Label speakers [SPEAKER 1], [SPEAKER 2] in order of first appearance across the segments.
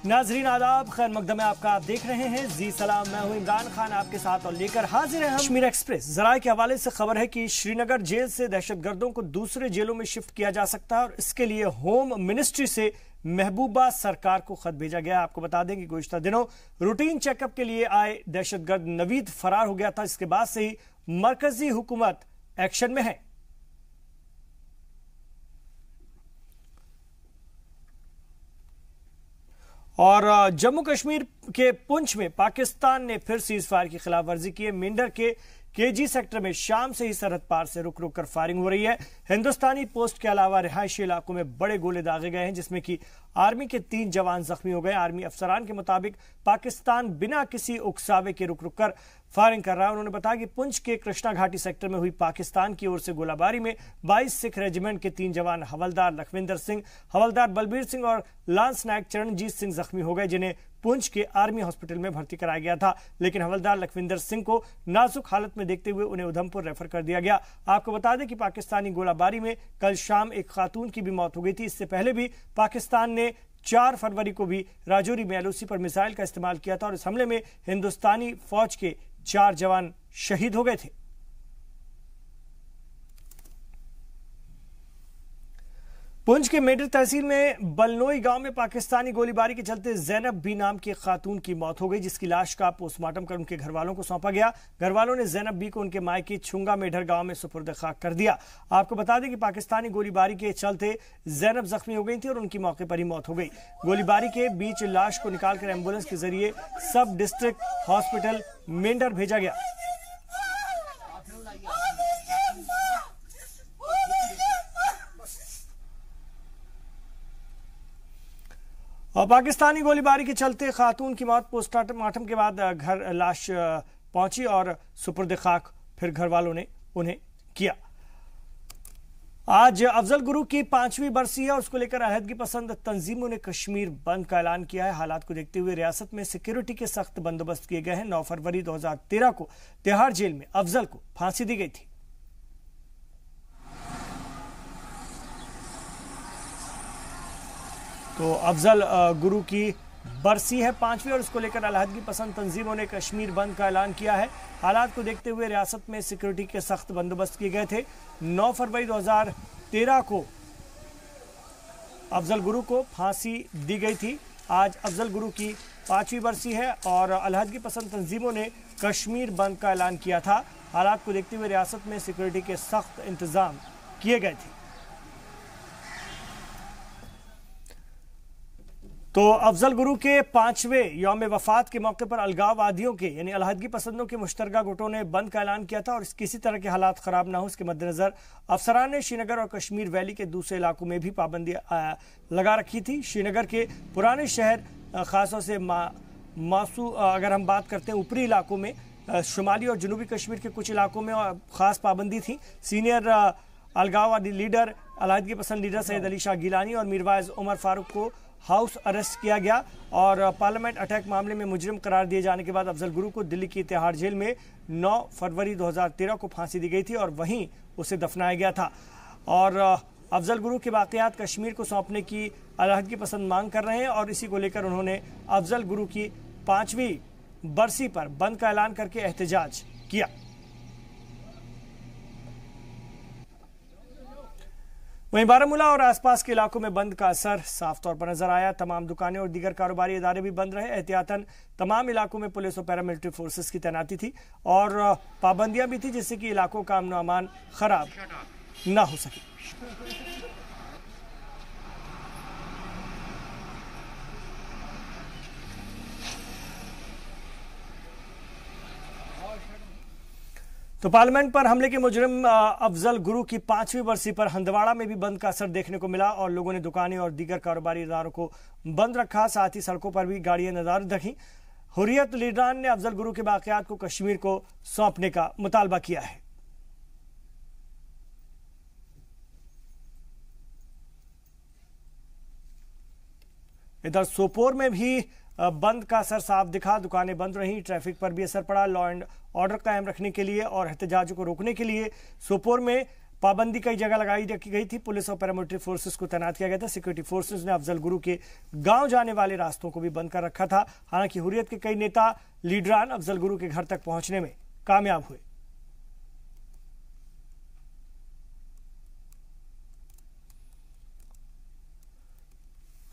[SPEAKER 1] नाजरीन आदाब, खैर मकदम में आपका आप देख रहे हैं जी सलाम। मैं हूं इमरान खान आपके साथ और लेकर हाजिर है हम कश्मीर एक्सप्रेस। जराये के हवाले से खबर है कि श्रीनगर जेल से दहशतगर्दों को दूसरे जेलों में शिफ्ट किया जा सकता है और इसके लिए होम मिनिस्ट्री से महबूबा सरकार को खत भेजा गया। आपको बता दें कि गुज़िश्ता दिनों रूटीन चेकअप के लिए आए दहशतगर्द नवीद फरार हो गया था। इसके बाद से ही मरकजी हुकूमत एक्शन में है। और जम्मू कश्मीर के पुंछ में पाकिस्तान ने फिर सीज फायर की खिलाफ वर्जी की है। मेंढर के केजी सेक्टर में शाम से ही सरहद पार से रुक रुक कर फायरिंग हो रही है। हिंदुस्तानी पोस्ट के अलावा रिहायशी इलाकों में बड़े गोले दागे गए हैं, जिसमें कि आर्मी के 3 जवान जख्मी हो गए। आर्मी अफसरान के मुताबिक पाकिस्तान बिना किसी उकसावे के रुक रुक कर फायरिंग कर रहा है। उन्होंने बताया कि पुंछ के कृष्णा घाटी सेक्टर में हुई पाकिस्तान की ओर से गोलाबारी में 22 सिख रेजिमेंट के 3 जवान हवलदार लखविंदर सिंह, हवलदार बलबीर सिंह और लांस नायक चरणजीत सिंह जख्मी हो गए, जिन्हें पुंछ के आर्मी हॉस्पिटल में भर्ती कराया गया था। लेकिन हवलदार लखविंदर सिंह को नाजुक हालत में देखते हुए उन्हें उधमपुर रेफर कर दिया गया। आपको बता दें कि पाकिस्तानी गोलाबारी में कल शाम एक खातून की भी मौत हो गई थी। इससे पहले भी पाकिस्तान ने 4 फरवरी को भी राजौरी में एलओसी पर मिसाइल का इस्तेमाल किया था और इस हमले में हिंदुस्तानी फौज के 4 जवान शहीद हो गए थे। पुंछ के मेडर तहसील में बलनोई गांव में पाकिस्तानी गोलीबारी के चलते जैनब बी नाम की खातून की मौत हो गई, जिसकी लाश का पोस्टमार्टम कर उनके घर वालों को सौंपा गया। घर वालों ने जैनब बी को उनके मायके छुंगा मेढर गांव में सुपुर्द खाक कर दिया। आपको बता दें कि पाकिस्तानी गोलीबारी के चलते जैनब जख्मी हो गई थी और उनकी मौके पर ही मौत हो गई। गोलीबारी के बीच लाश को निकालकर एम्बुलेंस के जरिए सब डिस्ट्रिक्ट हॉस्पिटल मेंढर भेजा गया। और पाकिस्तानी गोलीबारी के चलते खातून की मौत, पोस्टमार्टम के बाद घर लाश पहुंची और सुपुर्द खाक फिर घर वालों ने उन्हें किया। आज अफजल गुरु की 5वीं बरसी है और उसको लेकर अलहदगी पसंद तंजीमों ने कश्मीर बंद का ऐलान किया है। हालात को देखते हुए रियासत में सिक्योरिटी के सख्त बंदोबस्त किए गए हैं। 9 फरवरी 2013 को तिहाड़ जेल में अफजल को फांसी दी गई थी। तो अफजल गुरु की बरसी है 5वीं और इसको लेकर अलहदगी पसंद तंजीमों ने कश्मीर बंद का ऐलान किया है। हालात को देखते हुए रियासत में सिक्योरिटी के सख्त बंदोबस्त किए गए थे। 9 फरवरी 2013 को अफजल गुरु को फांसी दी गई थी। आज अफजल गुरु की 5वीं बरसी है और अलहदगी पसंद तंजीमों ने कश्मीर बंद का ऐलान किया था। हालात को देखते हुए रियासत में सिक्योरिटी के सख्त इंतजाम किए गए थे। तो अफजल गुरु के 5वें यौम वफात के मौके पर अलगाववादियों के यानी अलहदगी पसंदों के मुश्तरका गुटों ने बंद का ऐलान किया था और किसी तरह के हालात खराब ना हो इसके मद्देनजर अफसरान ने श्रीनगर और कश्मीर वैली के दूसरे इलाकों में भी पाबंदी लगा रखी थी। श्रीनगर के पुराने शहर खासतौर से मासू अगर हम बात करते हैं ऊपरी इलाकों में, शुमाली और जनूबी कश्मीर के कुछ इलाकों में खास पाबंदी थी। सीनियर अलगाववादी लीडर अलहदगी पसंद लीडर सैयद अली शाह गिलानी और मीरवाइज उमर फारूक को हाउस अरेस्ट किया गया और पार्लियामेंट अटैक मामले में मुजरिम करार दिए जाने के बाद अफजल गुरु को दिल्ली की तिहाड़ जेल में 9 फरवरी 2013 को फांसी दी गई थी और वहीं उसे दफनाया गया था। और अफजल गुरु के वाकयात कश्मीर को सौंपने की अलहदगी पसंद मांग कर रहे हैं और इसी को लेकर उन्होंने अफजल गुरु की 5वीं बरसी पर बंद का ऐलान करके एहतजाज किया। वहीं बारामूला और आसपास के इलाकों में बंद का असर साफ तौर पर नजर आया। तमाम दुकानें और दीगर कारोबारी इदारे भी बंद रहे। एहतियातन तमाम इलाकों में पुलिस और पैरामिलिट्री फोर्सेस की तैनाती थी और पाबंदियां भी थी, जिससे कि इलाकों का अमन अमान खराब ना हो सके। तो पार्लियामेंट पर हमले के मुजरिम अफजल गुरु की 5वीं बरसी पर हंदवाड़ा में भी बंद का असर देखने को मिला और लोगों ने दुकानें और दीगर कारोबारी इदारों को बंद रखा। साथ ही सड़कों पर भी गाड़ियां नदारद रखी। हुर्रियत लीडरान ने अफजल गुरु के वाकयात को कश्मीर को सौंपने का मुतालबा किया है। इधर सोपोर में भी बंद का असर साफ दिखा। दुकानें बंद रहीं, ट्रैफिक पर भी असर पड़ा। लॉ एंड ऑर्डर कायम रखने के लिए और एहतजाजों को रोकने के लिए सोपोर में पाबंदी कई जगह लगाई रखी गई थी। पुलिस और पैरामिलिट्री फोर्सेस को तैनात किया गया था। सिक्योरिटी फोर्सेस ने अफजल गुरु के गांव जाने वाले रास्तों को भी बंद कर रखा था। हालांकि हुर्रियत के कई नेता लीडरान अफजल गुरु के घर तक पहुंचने में कामयाब हुए।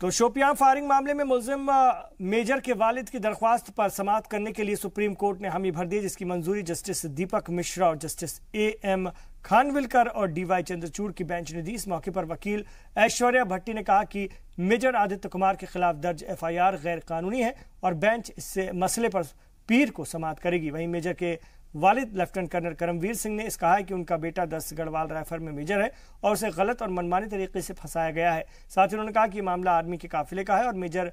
[SPEAKER 1] तो शोपियां फायरिंग मामले में मुलजिम मेजर के वालिद की दरख्वास्त पर समाअत करने के लिए सुप्रीम कोर्ट ने हामी भर दी, जिसकी मंजूरी जस्टिस दीपक मिश्रा और जस्टिस AM खानविलकर और DY चंद्रचूड़ की बेंच ने दी। इस मौके पर वकील ऐश्वर्या भट्टी ने कहा कि मेजर आदित्य कुमार के खिलाफ दर्ज FIR गैर कानूनी है और बेंच इससे मसले पर पीर को समाअत करेगी। वहीं मेजर के वालिद लेफ्टिनेंट कर्नल करमवीर सिंह ने कहा है कि उनका बेटा 10 गढ़वाल राइफल में मेजर है और उसे गलत और मनमानी तरीके से फंसाया गया है। साथ ही उन्होंने कहा कि मामला आर्मी के काफिले का है और मेजर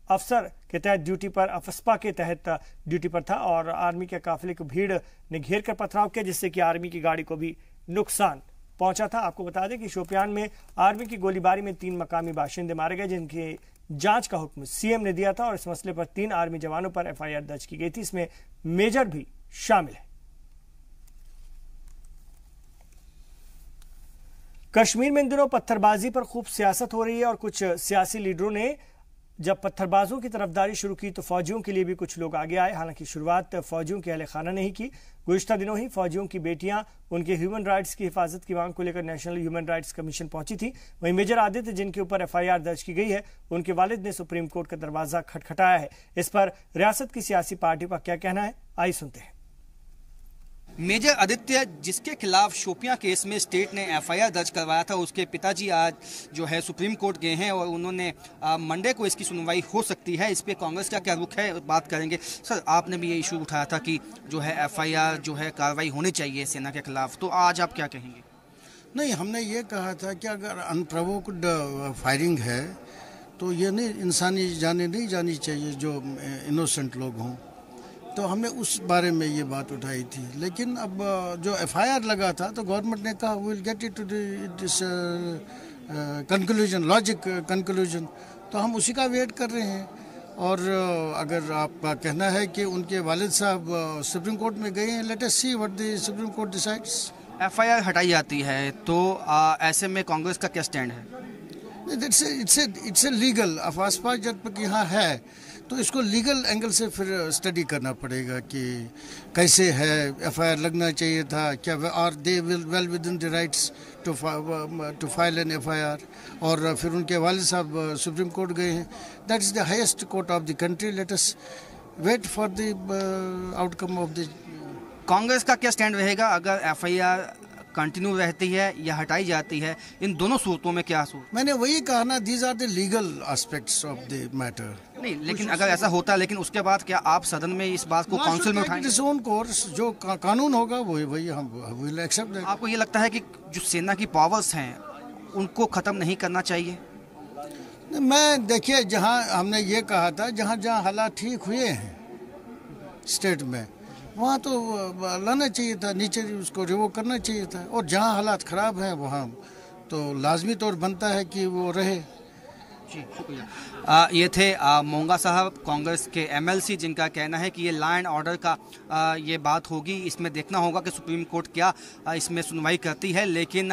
[SPEAKER 1] अफसर के तहत ड्यूटी पर अफस्पा के तहत ड्यूटी पर था और आर्मी के काफिले को भीड़ ने घेर कर पथराव किया, जिससे कि आर्मी की गाड़ी को भी नुकसान पहुंचा था। आपको बता दें कि शोपियान में आर्मी की गोलीबारी में 3 मकामी बाशिंदे मारे गए, जिनके जांच का हुक्म CM ने दिया था और इस मसले पर 3 आर्मी जवानों पर FIR दर्ज की गई थी। इसमें मेजर भी शामिल है। कश्मीर में इन दिनों पत्थरबाजी पर खूब सियासत हो रही है और कुछ सियासी लीडरों ने जब पत्थरबाजों की तरफदारी शुरू की तो फौजियों के लिए भी कुछ लोग आगे आए। हालांकि शुरुआत फौजियों के अहले खाना ने ही की। गुज़िश्ता दिनों ही फौजियों की बेटियां उनके ह्यूमन राइट्स की हिफाजत की मांग को लेकर नेशनल ह्यूमन राइट्स कमीशन पहुंची थी। वहीं मेजर आदित्य, जिनके ऊपर FIR दर्ज की गई है, उनके वालिद ने सुप्रीम कोर्ट का दरवाजा खटखटाया है। इस पर रियासत की सियासी पार्टियों का क्या कहना है, आइए सुनते हैं।
[SPEAKER 2] मेजर आदित्य, जिसके खिलाफ शोपियां केस में स्टेट ने FIR दर्ज करवाया था, उसके पिताजी आज जो है सुप्रीम कोर्ट गए हैं और उन्होंने मंडे को इसकी सुनवाई हो सकती है। इस पे कांग्रेस का क्या रुख है, बात करेंगे। सर, आपने भी ये इशू उठाया था कि जो है FIR जो है कार्रवाई होनी चाहिए सेना के खिलाफ, तो आज आप क्या कहेंगे?
[SPEAKER 3] नहीं, हमने ये कहा था कि अगर अनप्रोवोक्ड फायरिंग है तो ये नहीं, इंसानी जाने नहीं जानी चाहिए जो इनोसेंट लोग हों, तो हमने उस बारे में ये बात उठाई थी। लेकिन अब जो FIR लगा था तो गवर्नमेंट ने कहा will get it to this conclusion, logic conclusion, तो हम उसी का वेट कर रहे हैं। और अगर आपका कहना है कि उनके वालिद साहब सुप्रीम कोर्ट में गए हैं, let us see what the supreme court decides.
[SPEAKER 2] FIR हटाई जाती है तो ऐसे में कांग्रेस का क्या स्टैंड है?
[SPEAKER 3] इट्स ए लीगल, अफस्पा जब यहाँ है तो इसको लीगल एंगल से फिर स्टडी करना पड़ेगा कि कैसे है, FIR लगना चाहिए था क्या, are they will well within the rights to file an FIR। और फिर उनके वालिद साहब सुप्रीम कोर्ट गए हैं, that is the highest court of the country, let us wait for the outcome of the.
[SPEAKER 2] Congress का क्या स्टैंड रहेगा अगर FIR कंटिन्यू रहती है या हटाई जाती है? इन दोनों सूरतों में क्या सूरत?
[SPEAKER 3] मैंने वही कहा ना, these are the legal aspects of the matter.
[SPEAKER 2] नहीं, लेकिन अगर ऐसा होता है, लेकिन उसके बाद क्या आप सदन में इस बात को काउंसिल में उठाएंगे?
[SPEAKER 3] इट्स ओन कोर्स, जो कानून होगा वही हम विल एक्सेप्ट दैट।
[SPEAKER 2] आपको ये लगता है कि जो सेना की पावर्स हैं उनको खत्म नहीं करना चाहिए?
[SPEAKER 3] मैं देखिए, जहां हमने ये कहा था, जहां जहां हालात ठीक हुए हैं स्टेट में, वहाँ तो लाना चाहिए था, नीचे उसको रिवोक करना चाहिए था। और जहाँ हालात ख़राब हैं वहाँ तो लाजमी तौर बनता है कि वो रहे।
[SPEAKER 2] जी, ये थे मोंगा साहब, कांग्रेस के MLC, जिनका कहना है कि ये लॉ एंड ऑर्डर का ये बात होगी, इसमें देखना होगा कि सुप्रीम कोर्ट क्या इसमें सुनवाई करती है। लेकिन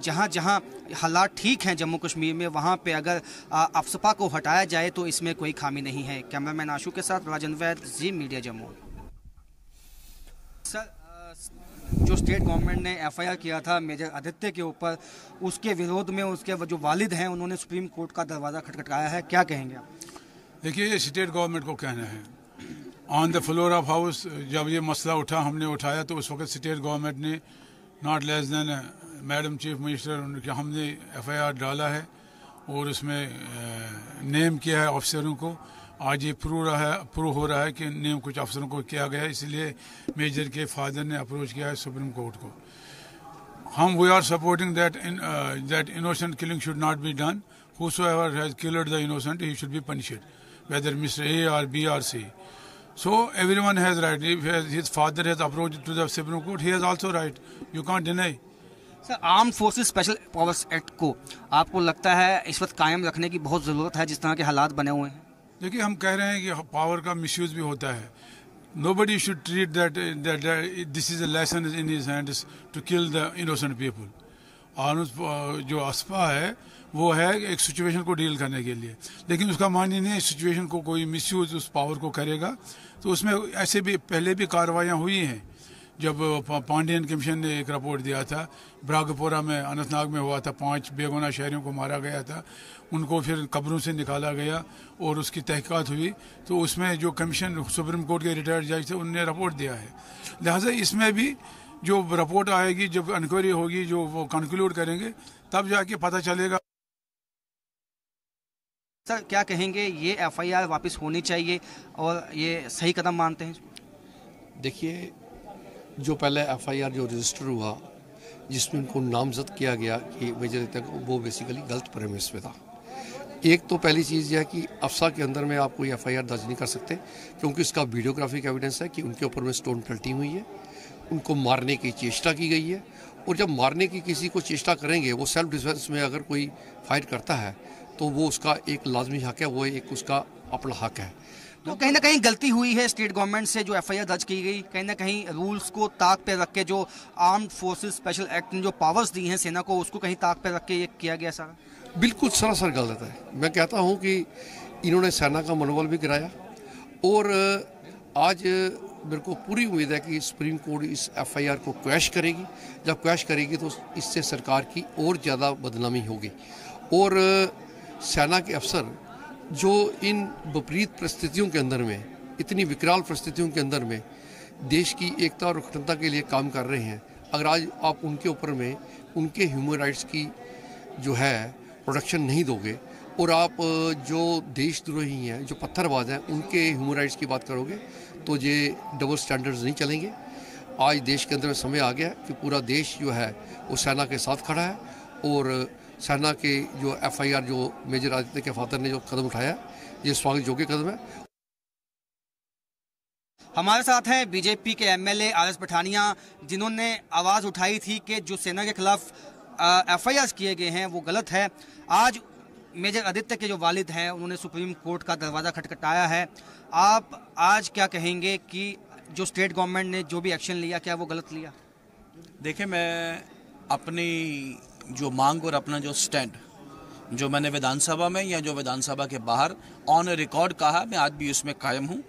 [SPEAKER 2] जहाँ जहाँ हालात ठीक हैं जम्मू कश्मीर में, वहाँ पे अगर अफस्पा को हटाया जाए तो इसमें कोई खामी नहीं है। कैमरामैन आशू के साथ राजन वैद, जी मीडिया जम्मू। सर, जो स्टेट गवर्नमेंट ने FIR किया था मेजर आदित्य के ऊपर, उसके विरोध में उसके जो वालिद हैं उन्होंने सुप्रीम कोर्ट का दरवाज़ा खटखटाया है, क्या कहेंगे आप?
[SPEAKER 4] देखिए, ये स्टेट गवर्नमेंट को कहना है। On the floor of house जब ये मसला उठा, हमने उठाया, तो उस वक्त स्टेट गवर्नमेंट ने not less than madam chief minister, उनके हमने FIR डाला है और उसमें नेम किया है अफसरों को। आज ये प्रूव हो रहा है कि नेम कुछ अफसरों को किया गया है, इसलिए मेजर के फादर ने अप्रोच किया है सुप्रीम कोर्ट को। हम we are supporting that innocent killing should not be done. Whosoever has killed the innocent, he should be punished, whether Mr. A or B or C. So everyone has right. If his father has approached to the Supreme Court, he has also right. You can't deny.
[SPEAKER 2] Sir, arm forces special powers act को आपको लगता है इस वक्त कायम रखने की बहुत ज़रूरत है जिस तरह के हालात बने हुए हैं?
[SPEAKER 4] देखिए, हम कह रहे हैं कि पावर का मिसयूज भी होता है. Nobody should treat that this is a lesson in his hands to kill the innocent people. और जो असपा है वो है एक सिचुएशन को डील करने के लिए, लेकिन उसका मान ही नहीं है सिचुएशन को कोई मिसयूज उस पावर को करेगा। तो उसमें ऐसे भी पहले भी कार्रवाइयाँ हुई हैं। जब पांडियन कमीशन ने एक रिपोर्ट दिया था, ब्रागपुरा में अनंतनाग में हुआ था, 5 बेगुनाह शहरियों को मारा गया था, उनको फिर कब्रों से निकाला गया और उसकी तहकीकात हुई। तो उसमें जो कमीशन सुप्रीम कोर्ट के रिटायर्ड जज थे उनने रिपोर्ट दिया है। लिहाजा इसमें भी जो रिपोर्ट आएगी, जब इंक्वायरी होगी, जो वो कंक्लूड करेंगे, तब जाके पता चलेगा।
[SPEAKER 2] सर क्या कहेंगे, ये एफआईआर वापस होनी चाहिए और ये सही कदम मानते हैं?
[SPEAKER 5] देखिए, जो पहले एफआईआर जो रजिस्टर हुआ जिसमें उनको नामजद किया गया कि मेजर तक, वो बेसिकली गलत प्रेमिस पे था। एक तो पहली चीज़ यह है कि अफसा के अंदर में आप कोई एफआईआर दर्ज नहीं कर सकते, क्योंकि इसका वीडियोग्राफिक एविडेंस है कि उनके ऊपर में स्टोन पलटी हुई है, उनको मारने की चेष्टा की गई है। और जब मारने की किसी को चेष्टा करेंगे, वो सेल्फ डिफेंस में अगर कोई फाइट करता है तो वो उसका एक लाजमी हक है, वो एक उसका अपना हक है।
[SPEAKER 2] तो कहीं ना कहीं गलती हुई है स्टेट गवर्नमेंट से, जो एफआईआर दर्ज की गई, कहीं ना कहीं रूल्स को ताक पे रख के, जो आर्म्ड फोर्सेस स्पेशल एक्ट ने जो पावर्स दी हैं सेना को, उसको कहीं ताक पे रख के ये किया गया सारा।
[SPEAKER 5] बिल्कुल सरासर गलत है। मैं कहता हूं कि इन्होंने सेना का मनोबल भी गिराया और आज मेरे को पूरी उम्मीद है कि सुप्रीम कोर्ट इस एफआईआर को क्वैश करेगी। जब क्वैश करेगी तो इससे सरकार की और ज़्यादा बदनामी होगी और सेना के अफसर जो इन विपरीत परिस्थितियों के अंदर में, इतनी विकराल परिस्थितियों के अंदर में देश की एकता और अखंडता के लिए काम कर रहे हैं, अगर आज आप उनके ऊपर में उनके ह्यूमन राइट्स की जो है प्रोटेक्शन नहीं दोगे और आप जो देशद्रोही हैं, जो पत्थरबाज हैं, उनके ह्यूमन राइट्स की बात करोगे, तो ये डबल स्टैंडर्ड्स नहीं चलेंगे। आज देश के अंदर में समय आ गया कि पूरा देश जो है वो सेना के साथ खड़ा है और सेना के जो एफआईआर जो मेजर आदित्य के फादर ने जो कदम उठाया, ये स्वागत योग्य कदम है।
[SPEAKER 2] हमारे साथ हैं बीजेपी के एमएलए आरएस पठानिया, जिन्होंने आवाज़ उठाई थी कि जो सेना के खिलाफ एफआईआर किए गए हैं वो गलत है। आज मेजर आदित्य के जो वालिद हैं उन्होंने सुप्रीम कोर्ट का दरवाज़ा खटखटाया है। आप आज क्या कहेंगे कि जो स्टेट गवर्नमेंट ने जो भी एक्शन लिया, क्या वो गलत लिया?
[SPEAKER 6] देखिए, मैं अपनी जो मांग और अपना जो स्टैंड जो मैंने विधानसभा में या जो विधानसभा के बाहर ऑन रिकॉर्ड कहा, मैं आज भी उसमें कायम हूँ।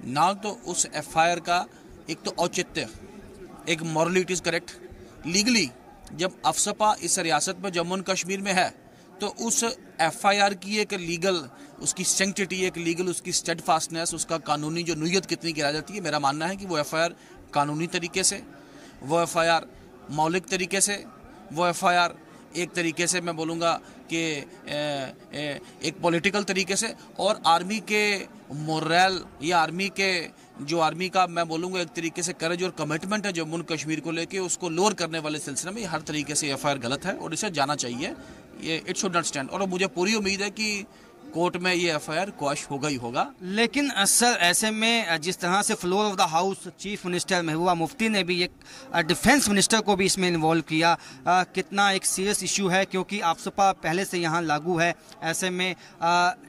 [SPEAKER 6] ना तो उस एफआईआर का एक तो औचित्य, एक मॉरलिटी इज करेक्ट, लीगली जब अफसपा इस रियासत में जम्मू एंड कश्मीर में है तो उस एफआईआर की एक लीगल उसकी सेंक्टिटी, एक लीगल उसकी स्टेडफास्टनेस, उसका कानूनी जो नुयत कितनी की जाती है, मेरा मानना है कि वो एफआईआर कानूनी तरीके से, वो एफआईआर मौलिक तरीके से, वो एफआईआर एक तरीके से मैं बोलूँगा कि एक पॉलिटिकल तरीके से, और आर्मी के मोरल या आर्मी के जो आर्मी का मैं बोलूँगा एक तरीके से करेज और कमिटमेंट है जम्मू एंड कश्मीर को लेके, उसको लोअर करने वाले सिलसिले में हर तरीके से एफआईआर गलत है और इसे जाना चाहिए। ये इट शुड नॉट स्टैंड। और मुझे पूरी उम्मीद है कि कोर्ट में ये एफआईआर क्वैश होगा ही होगा।
[SPEAKER 2] लेकिन सर, ऐसे में जिस तरह से floor of the house chief minister Mehbooba Mufti ने भी एक डिफेंस मिनिस्टर को भी इसमें इन्वॉल्व किया, कितना एक सीरियस इशू है, क्योंकि आपसपा पहले से यहाँ लागू है। ऐसे में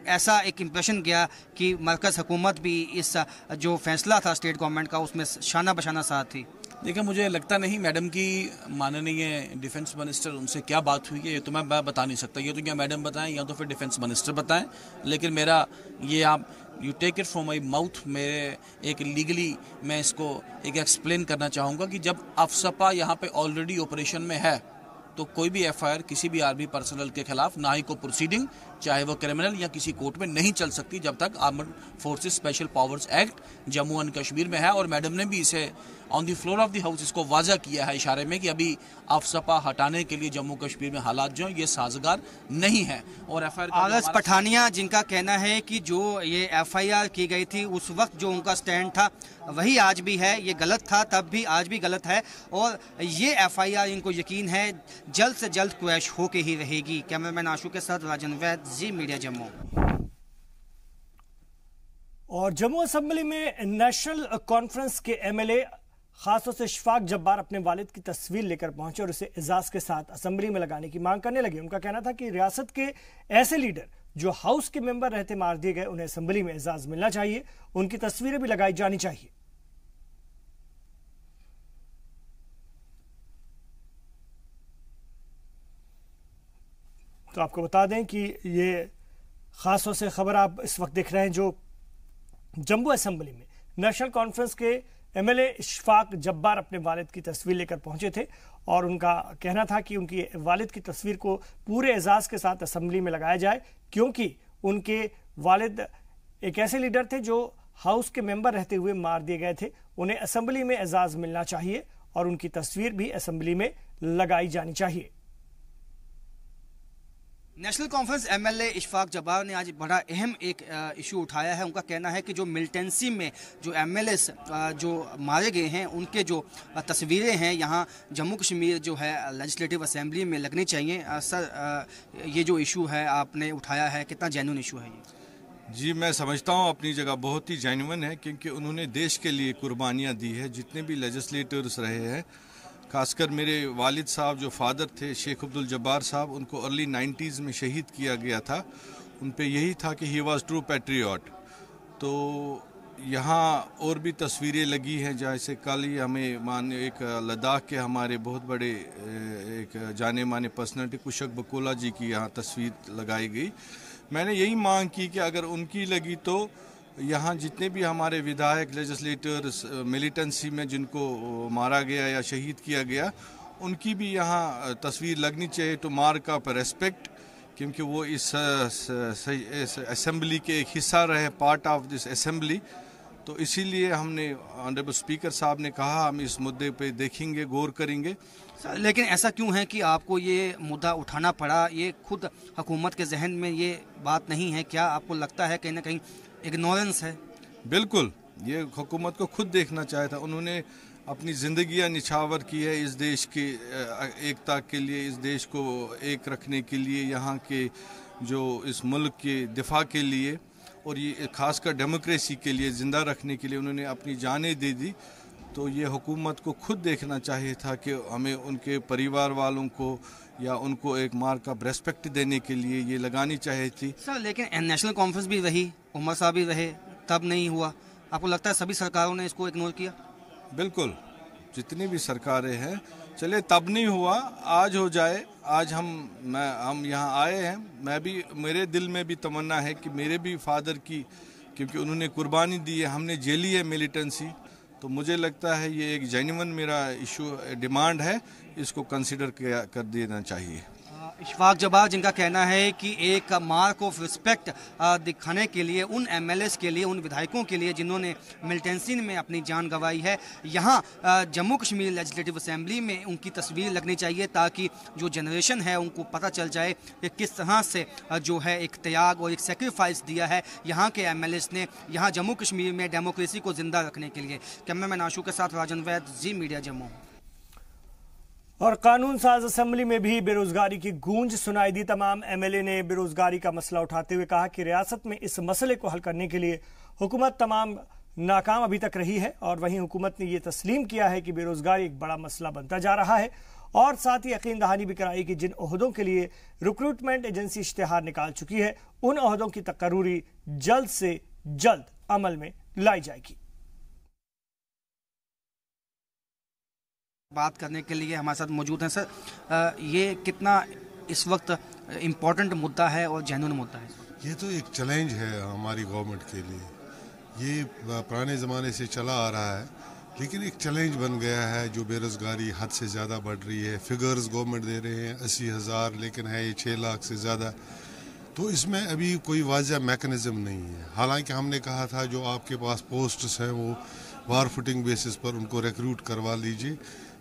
[SPEAKER 2] ऐसा एक इम्प्रेशन गया कि मरकज़ हुकूमत भी इस जो फैसला था स्टेट गवर्नमेंट का उसमें शाना बशाना साथ थी।
[SPEAKER 6] देखिए, मुझे लगता नहीं मैडम की माननीय डिफेंस मिनिस्टर उनसे क्या बात हुई है ये तो मैं बता नहीं सकता। ये तो क्या मैडम बताएं या तो फिर डिफेंस मिनिस्टर बताएं। लेकिन मेरा ये आप you take it from my mouth, मेरे एक लीगली मैं इसको एक एक्सप्लेन करना चाहूँगा कि जब अफसपा यहाँ पे ऑलरेडी ऑपरेशन में है तो कोई भी एफआईआर किसी भी आर्मी पर्सनल के खिलाफ, ना ही को प्रोसीडिंग चाहे वो क्रिमिनल या किसी कोर्ट में नहीं चल सकती जब तक armed forces special powers act Jammu and Kashmir में है। और मैडम ने भी इसे on the floor of the house इसको वाजा किया है इशारे में कि अभी अफसपा हटाने के लिए जम्मू कश्मीर में हालात जो ये साजगार नहीं है। और एफआईआर
[SPEAKER 2] आरएस पठानिया जिनका कहना है कि जो ये एफआईआर की गई थी उस वक्त जो उनका स्टैंड था वही आज भी है, ये गलत था तब भी, आज भी गलत है, और ये एफआईआर इनको यकीन है जल्द से जल्द क्वैश होके ही रहेगी। कैमरामैन आशु के साथ राजन वैद, जी मीडिया जम्मू।
[SPEAKER 1] और जम्मू असेंबली में नेशनल कॉन्फ्रेंस के एमएलए खासतौर से इशफाक जब्बार अपने वालिद की तस्वीर लेकर पहुंचे और उसे एजाज के साथ असेंबली में लगाने की मांग करने लगे। उनका कहना था कि रियासत के ऐसे लीडर जो हाउस के मेंबर रहते मार दिए गए, उन्हें असेंबली में एजाज मिलना चाहिए, उनकी तस्वीरें भी लगाई जानी चाहिए। तो आपको बता दें कि ये ख़ास तौर से खबर आप इस वक्त देख रहे हैं जो जम्मू असेंबली में नेशनल कॉन्फ्रेंस के एमएलए इशफाक जब्बार अपने वालिद की तस्वीर लेकर पहुंचे थे और उनका कहना था कि उनकी वालिद की तस्वीर को पूरे एजाज के साथ असेंबली में लगाया जाए, क्योंकि उनके वालिद एक ऐसे लीडर थे जो हाउस के मेंबर रहते हुए मार दिए गए थे। उन्हें असेंबली में एजाज मिलना चाहिए और उनकी तस्वीर भी असेंबली में लगाई जानी चाहिए।
[SPEAKER 2] National conference MLA Ishfaq Jabbar ने आज बड़ा अहम एक इशू उठाया है। उनका कहना है कि जो मिलिटेंसी में जो एमएलएस जो मारे गए हैं उनके जो तस्वीरें हैं यहाँ जम्मू कश्मीर जो है लेजिस्लेटिव असेंबली में लगनी चाहिए। सर, ये जो इशू है आपने उठाया है, कितना जेन्युइन इशू है ये?
[SPEAKER 7] जी, मैं समझता हूँ अपनी जगह बहुत ही जेन्युइन है, क्योंकि उन्होंने देश के लिए कुर्बानियाँ दी है। जितने भी लेजिस्लेटर्स रहे हैं, खासकर मेरे वालिद साहब जो फादर थे शेख अब्दुल जब्बार साहब, उनको अर्ली 90s में शहीद किया गया था। उन पे यही था कि ही वाज ट्रू पैट्रियट। तो यहाँ और भी तस्वीरें लगी हैं, जैसे कल ही हमें एक लद्दाख के हमारे बहुत बड़े एक जाने माने पर्सनैलिटी कुशक बकोला जी की यहाँ तस्वीर लगाई गई। मैंने यही मांग की कि अगर उनकी लगी तो यहाँ जितने भी हमारे विधायक लेजिस्लेटर्स मिलिटेंसी में जिनको मारा गया या शहीद किया गया, उनकी भी यहाँ तस्वीर लगनी चाहिए टू मार्क ऑफ रेस्पेक्ट, क्योंकि वो इस असेंबली के एक हिस्सा रहे, पार्ट ऑफ दिस असेंबली। तो इसीलिए हमने ऑनरेबल स्पीकर साहब ने कहा हम इस मुद्दे पे देखेंगे, गौर करेंगे।
[SPEAKER 2] लेकिन ऐसा क्यों है कि आपको ये मुद्दा उठाना पड़ा? ये खुद हुकूमत के जहन में ये बात नहीं है क्या? आपको लगता है कहीं ना कहीं इग्नोरेंस है?
[SPEAKER 7] बिल्कुल, ये हुकूमत को खुद देखना चाहिए था। उन्होंने अपनी ज़िंदगियां निछावर की है इस देश की एकता के लिए, इस देश को एक रखने के लिए, यहाँ के जो इस मुल्क के दिफा के लिए और ये खासकर डेमोक्रेसी के लिए ज़िंदा रखने के लिए उन्होंने अपनी जानें दे दी। तो ये हुकूमत को खुद देखना चाहिए था कि हमें उनके परिवार वालों को या उनको एक मार्क ऑफ रेस्पेक्ट देने के लिए ये लगानी चाहिए थी।
[SPEAKER 2] सर, लेकिन नेशनल कॉन्फ्रेंस भी रही, उमर साहब भी रहे, तब नहीं हुआ। आपको लगता है सभी सरकारों ने इसको इग्नोर किया?
[SPEAKER 7] बिल्कुल, जितनी भी सरकारें हैं, चले तब नहीं हुआ, आज हो जाए। आज हम यहाँ आए हैं। मैं भी, मेरे दिल में भी तमन्ना है कि मेरे भी फादर की, क्योंकि उन्होंने कुर्बानी दी है, हमने झेली है मिलिटेंसी, तो मुझे लगता है ये एक जेन्युइन मेरा इशू डिमांड है, इसको कंसिडर कर देना चाहिए।
[SPEAKER 2] इशफाक जब्बार जिनका कहना है कि एक मार्क ऑफ रिस्पेक्ट दिखाने के लिए उन एमएलएस के लिए, उन विधायकों के लिए जिन्होंने मिलिटेंसी में अपनी जान गंवाई है, यहाँ जम्मू कश्मीर लेजिस्लेटिव असेंबली में उनकी तस्वीर लगनी चाहिए, ताकि जो जनरेशन है उनको पता चल जाए कि किस तरह से जो है एक त्याग और एक सेक्रीफाइस दिया है यहाँ के एमएलएस ने, यहाँ जम्मू कश्मीर में डेमोक्रेसी को जिंदा रखने के लिए। कैमरामैन आशु के साथ राजन वैद, जी मीडिया जम्मू।
[SPEAKER 1] और कानून साज असेंबली में भी बेरोजगारी की गूंज सुनाई दी। तमाम एमएलए ने बेरोजगारी का मसला उठाते हुए कहा कि रियासत में इस मसले को हल करने के लिए हुकूमत तमाम नाकाम अभी तक रही है, और वहीं हुकूमत ने यह तस्लीम किया है कि बेरोजगारी एक बड़ा मसला बनता जा रहा है, और साथ ही यकीन दहानी भी कराई कि जिन ओहदों के लिए रिक्रूटमेंट एजेंसी इश्तेहार निकाल चुकी है, उन ओहदों की तकर्रूरी जल्द से जल्द अमल में लाई जाएगी।
[SPEAKER 2] बात करने के लिए हमारे साथ मौजूद हैं। सर, ये कितना इस वक्त इम्पोर्टेंट मुद्दा है और जेन्युइन मुद्दा है?
[SPEAKER 8] ये तो एक चैलेंज है हमारी गवर्नमेंट के लिए। ये पुराने ज़माने से चला आ रहा है, लेकिन एक चैलेंज बन गया है। जो बेरोज़गारी हद से ज़्यादा बढ़ रही है, फिगर्स गवर्नमेंट दे रहे हैं 80,000, लेकिन है ये 6 लाख से ज़्यादा। तो इसमें अभी कोई वाज़ह मैकेनिज़्म नहीं है। हालांकि हमने कहा था जो आपके पास पोस्ट्स हैं वो वार फुटिंग बेसिस पर उनको रिक्रूट करवा लीजिए।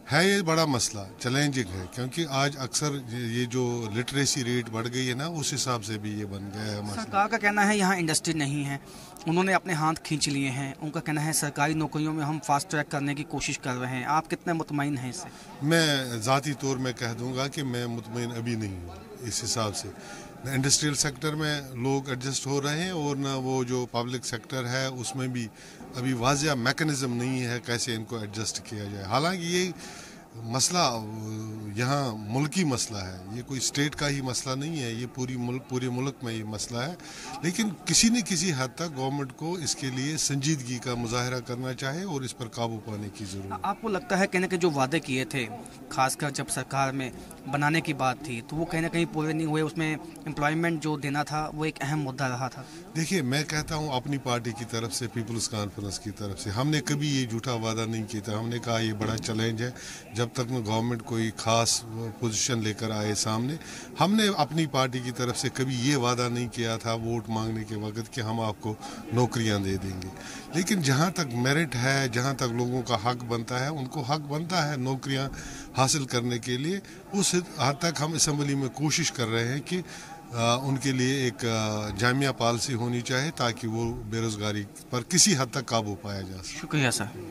[SPEAKER 8] है ये बड़ा मसला, चैलेंजिंग है, क्योंकि आज अक्सर ये जो लिटरेसी रेट बढ़ गई है ना, उस हिसाब से भी ये बन गया है मसला।
[SPEAKER 2] सरकार का कहना है यहाँ इंडस्ट्री नहीं है, उन्होंने अपने हाथ खींच लिए हैं। उनका कहना है सरकारी नौकरियों में हम फास्ट ट्रैक करने की कोशिश कर रहे हैं। आप कितने मुतमईन हैं इससे?
[SPEAKER 8] मैं ज़ाती तौर में कह दूंगा कि मैं मुतमईन अभी नहीं हूँ इस हिसाब से। न इंडस्ट्रियल सेक्टर में लोग एडजस्ट हो रहे हैं, और न वो जो पब्लिक सेक्टर है उसमें भी अभी वाज़ह मैकेनिज़्म नहीं है कैसे इनको एडजस्ट किया जाए। हालांकि ये मसला यहाँ मुल्की मसला है, ये कोई स्टेट का ही मसला नहीं है, ये पूरे मुल्क में ये मसला है। लेकिन किसी न किसी हद तक गवर्नमेंट को इसके लिए संजीदगी का मुजाहरा करना चाहिए और इस पर काबू पाने की जरूरत है।
[SPEAKER 2] आपको लगता है कहीं ना कहीं जो वादे किए थे, खासकर जब सरकार में बनाने की बात थी, तो वो कहीं ना कहीं पूरे नहीं हुए? उसमें एम्प्लॉयमेंट जो देना था वो एक अहम मुद्दा रहा था।
[SPEAKER 8] देखिए, मैं कहता हूँ अपनी पार्टी की तरफ से, पीपल्स कॉन्फ्रेंस की तरफ से, हमने कभी ये झूठा वादा नहीं किया था। हमने कहा ये बड़ा चैलेंज है, जब तक में गवर्नमेंट कोई खास पोजीशन लेकर आए सामने। हमने अपनी पार्टी की तरफ से कभी ये वादा नहीं किया था वोट मांगने के वक्त कि हम आपको नौकरियां दे देंगे। लेकिन जहां तक मेरिट है, जहां तक लोगों का हक बनता है, उनको हक बनता है नौकरियां हासिल करने के लिए। उस हद तक हम असेंबली में कोशिश कर रहे हैं कि उनके लिए एक जामिया पॉलिसी होनी चाहिए ताकि वो बेरोजगारी पर किसी हद तक काबू पाया जा सके।
[SPEAKER 2] शुक्रिया सर।